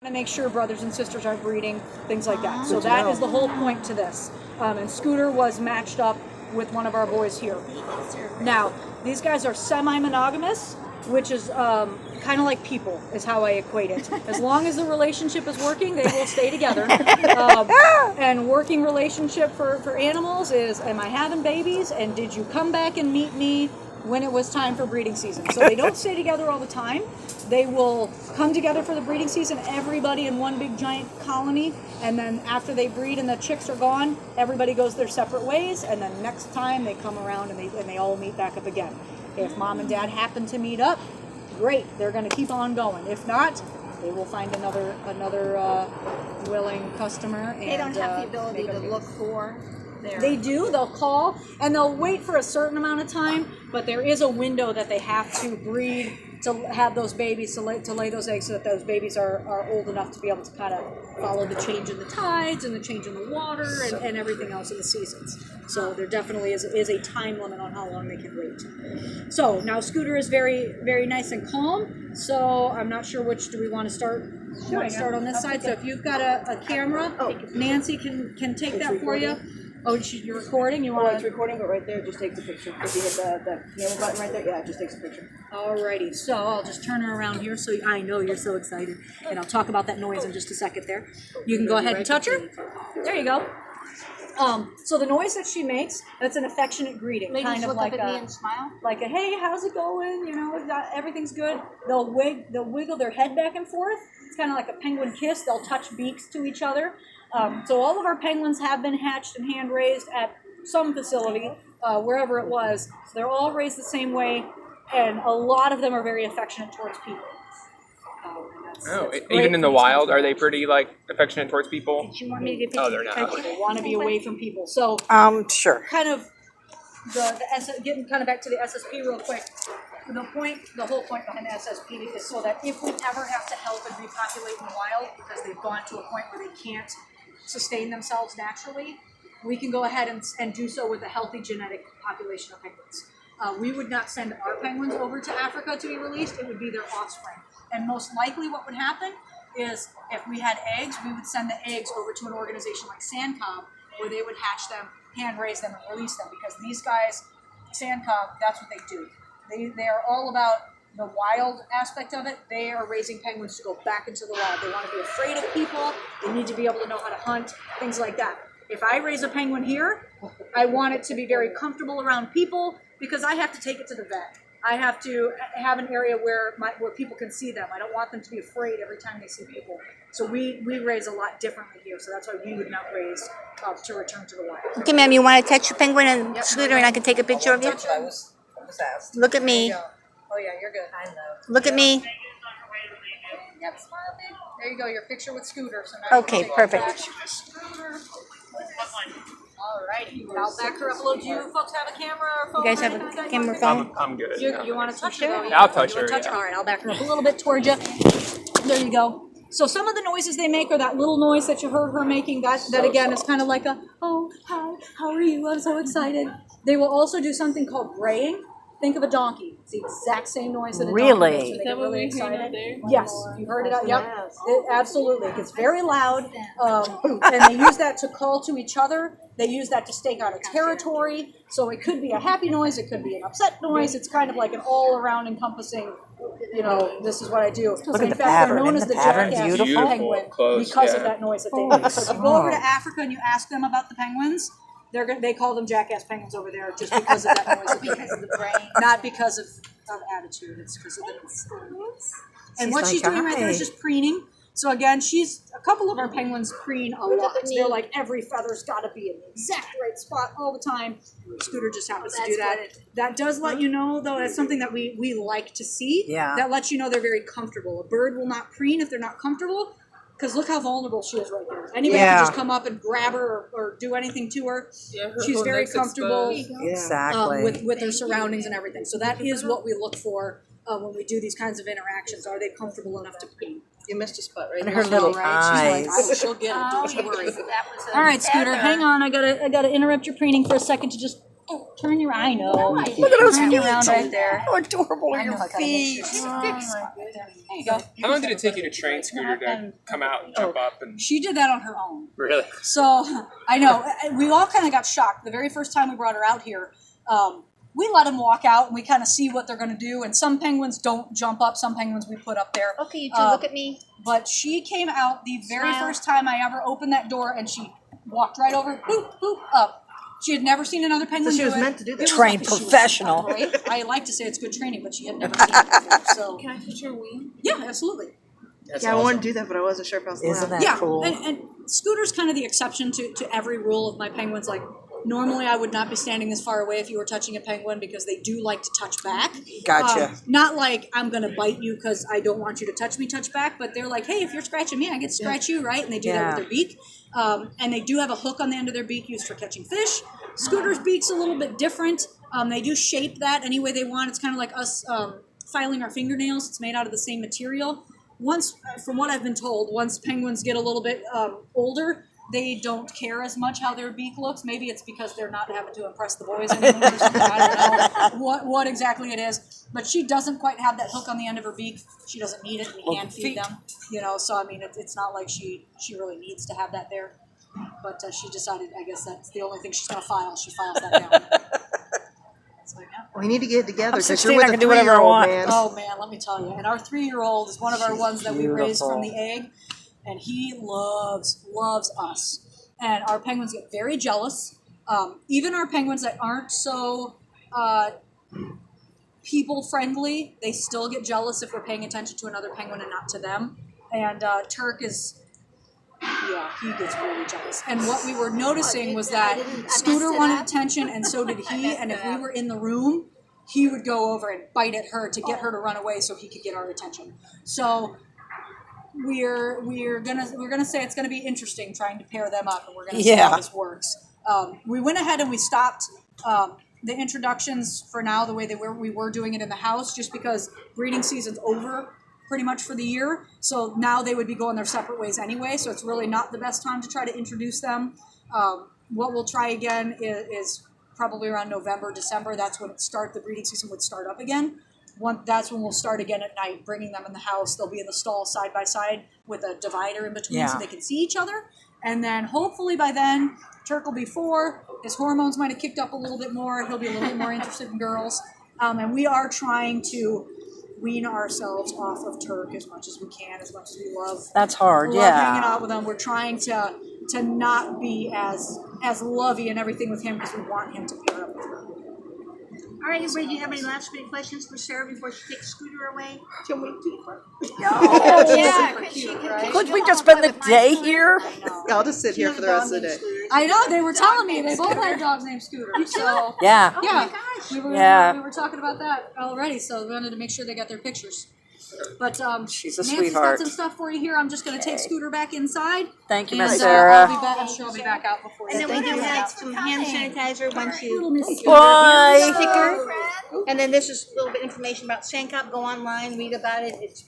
To make sure brothers and sisters aren't breeding, things like that. So that is the whole point to this. And Scooter was matched up with one of our boys here. Now, these guys are semi-monogamous, which is kind of like people, is how I equate it. As long as the relationship is working, they will stay together. And working relationship for animals is, am I having babies? And did you come back and meet me when it was time for breeding season? So they don't stay together all the time. They will come together for the breeding season, everybody in one big giant colony, and then after they breed and the chicks are gone, everybody goes their separate ways, and then next time they come around and they all meet back up again. If mom and dad happen to meet up, great, they're going to keep on going. If not, they will find another willing customer. And they don't have the ability to look for their... They do. They'll call, and they'll wait for a certain amount of time, but there is a window that they have to breed to have those babies, to lay those eggs, so that those babies are old enough to be able to kind of follow the change in the tides and the change in the water and everything else in the seasons. So there definitely is a time limit on how long they can wait. So now Scooter is very, very nice and calm. So I'm not sure which do we want to start. Sure, I start on this side. So if you've got a camera, Nancy can take that for you. Oh, you're recording? You want? Oh, it's recording, but right there, just takes a picture. If you hit the camera button right there, yeah, it just takes a picture. Alrighty, so I'll just turn her around here so I know you're so excited. And I'll talk about that noise in just a second there. You can go ahead and touch her. There you go. So the noise that she makes, that's an affectionate greeting. Ladies kind of look like up at me and smile. Like a, hey, how's it going? You know, everything's good. They'll wiggle their head back and forth. It's kind of like a penguin kiss. They'll touch beaks to each other. So all of our penguins have been hatched and hand raised at some facility, wherever it was. So they're all raised the same way, and a lot of them are very affectionate towards people. Even in the wild, are they pretty affectionate towards people? Did you want me to get Oh, they're not. They want to be away from people. So Sure. kind of getting kind of back to the SSP real quick. The whole point behind the SSP is so that if we ever have to help and repopulate in the wild because they've gone to a point where they can't sustain themselves naturally, we can go ahead and do so with a healthy genetic population of penguins. We would not send our penguins over to Africa to be released. It would be their offspring. And most likely what would happen is if we had eggs, we would send the eggs over to an organization like Sandcob, where they would hatch them, hand raise them, and release them. Because these guys, Sandcob, that's what they do. They are all about the wild aspect of it. They are raising penguins to go back into the wild. They want to be afraid of people. They need to be able to know how to hunt, things like that. If I raise a penguin here, I want it to be very comfortable around people because I have to take it to the vet. I have to have an area where people can see them. I don't want them to be afraid every time they see people. So we raise a lot differently here. So that's why we would not raise to return to the wild. Okay, ma'am, you want to touch your penguin and Scooter, and I can take a picture of you? I was asked. Look at me. Oh yeah, you're good. I know. Look at me. Yep, smile, babe. There you go, your picture with Scooter. So now Okay, you can take perfect. Scooter. Alrighty, I'll back her up a little. Do you folks have a camera or phone? You guys have a camera phone? I'm good. You want to touch her? Though? I'll touch her. All right, I'll back her up a little bit towards you. There you go. So some of the noises they make are that little noise that you heard her making. That again is kind of like a, oh, hi, how are you? I'm so excited. They will also do something called braying. Think of a donkey. It's the exact same noise that a donkey makes when they get really excited. Yes, you heard it out. Yep, absolutely. It gets very loud, and they use that to call to each other. They use that to stake out a territory. So it could be a happy noise. It could be an upset noise. It's kind of like an all-around encompassing, this is what I do. Look In at the fact, pattern. they're known as Isn't the the pattern jackass beautiful? penguin Close, because of yeah. that noise that they make. So if you go over to Africa and you ask them about the penguins, they call them jackass penguins over there just because of that noise. Because of the brain, not because of attitude. It's because of the noise. And what she's doing right there is just preening. So again, a couple of our penguins preen a lot. They're like every feather's got to be in the exact right spot all the time. Scooter just happens to do that. That does let you know, though, that's something that we like to see. Yeah. That lets you know they're very comfortable. A bird will not preen if they're not comfortable. Because look how vulnerable she is right there. Anybody can just come up and grab her or do anything to her. Yeah, she's very comfortable Exactly. with her surroundings and everything. So that is what we look for when we do these kinds of interactions. Are they comfortable enough to preen? You missed a spot right And there. her little eyes. She's like, she'll get it. Don't you worry. All right, Scooter, hang on. I gotta interrupt your preening for a second to just Turn your, I know. Look at those Turn feet. around right there. How adorable are I know, your I gotta make feet? sure. There you go. How long did it take you to train Scooter to come out and jump up? And She did that on her own. really? So I know we all kind of got shocked the very first time we brought her out here. We let them walk out and we kind of see what they're going to do. And some penguins don't jump up. Some penguins we put up there. Okay, you two, look at me. But she came out the very Smile. first time I ever opened that door, and she walked right over, boop, boop, up. She had never seen another penguin So she do was it. meant to do It that. was Trained she was professional. great. I like to say it's good training, but she had never seen it before. So Can I touch your wing? yeah, absolutely. That's Yeah, I awesome. wanted to do that, but I wasn't sure if I was allowed. Isn't that Yeah, cool? and Scooter's kind of the exception to every rule of my penguins. Like, normally I would not be standing this far away if you were touching a penguin because they do like to touch back. Gotcha. Not like I'm going to bite you because I don't want you to touch back, but they're like, hey, if you're scratching me, I get to scratch you, right? And they do that with Yeah. their beak. And they do have a hook on the end of their beak used for catching fish. Scooter's beak's a little bit different. They do shape that any way they want. It's kind of like us filing our fingernails. It's made out of the same material. Once, from what I've been told, once penguins get a little bit older, they don't care as much how their beak looks. Maybe it's because they're not having to impress the boys anymore or something. I don't know what exactly it is. But she doesn't quite have that hook on the end of her beak. She doesn't need it. We hand feed them. So I mean, it's not like she really needs to have that there. But she decided, I guess that's the only thing she's going to file. She files that down. So, yeah. We need to get together because 16, you're I with a can do whatever I 3-year-old, want. man. Oh man, let me tell you. And our 3-year-old is one of our ones that we raised from the beautiful. egg, and he loves us. And our penguins get very jealous. Even our penguins that aren't so people friendly, they still get jealous if we're paying attention to another penguin and not to them. And Turk is. Yeah, he gets really jealous. And what we were noticing was that Scooter wanted attention, and so did he. And if we were in the room, he would go over and bite at her to get her to run away so he could get our attention. So we're gonna say it's gonna be interesting trying to pair them up, and we're gonna see how this works. We went ahead and we stopped the introductions for now the way we were doing it in the house, just because breeding season's over pretty much for the year. So now they would be going their separate ways anyway. So it's really not the best time to try to introduce them. What we'll try again is probably around November, December. That's when the breeding season would start up again. That's when we'll start again at night, bringing them in the house. They'll be in the stall side by side with a divider in between so they can see each other. And then hopefully by then, Turk will be 4. His hormones might have kicked up a little bit more. He'll be a little bit more interested in girls. And we are trying to wean ourselves off of Turk as much as we can, as much as we love. That's hard, Love hanging yeah. out with him. We're trying to not be as lovey and everything with him because we want him to pair up with her. All right, everybody, do you have any last minute questions for Sarah before she takes Scooter away? Can we keep her? Yeah, Could we just spend the day here? Yeah, I'll just sit here for the rest of the day. I know, they were telling me they both had dogs named Scooter. So Yeah. yeah, we were talking about that already, so we wanted to make sure they got their pictures. But She's a Nancy's sweetheart. got some stuff for you here. I'm just going to take Scooter back inside. Thank you, And Miss I'll Sarah. be back. I'm sure I'll be back out before And you. then we have like some hand sanitizer once you Little Miss Scooter. Bye. sticker. And then this is a little bit of information about Sancop. Go online, read about it. It's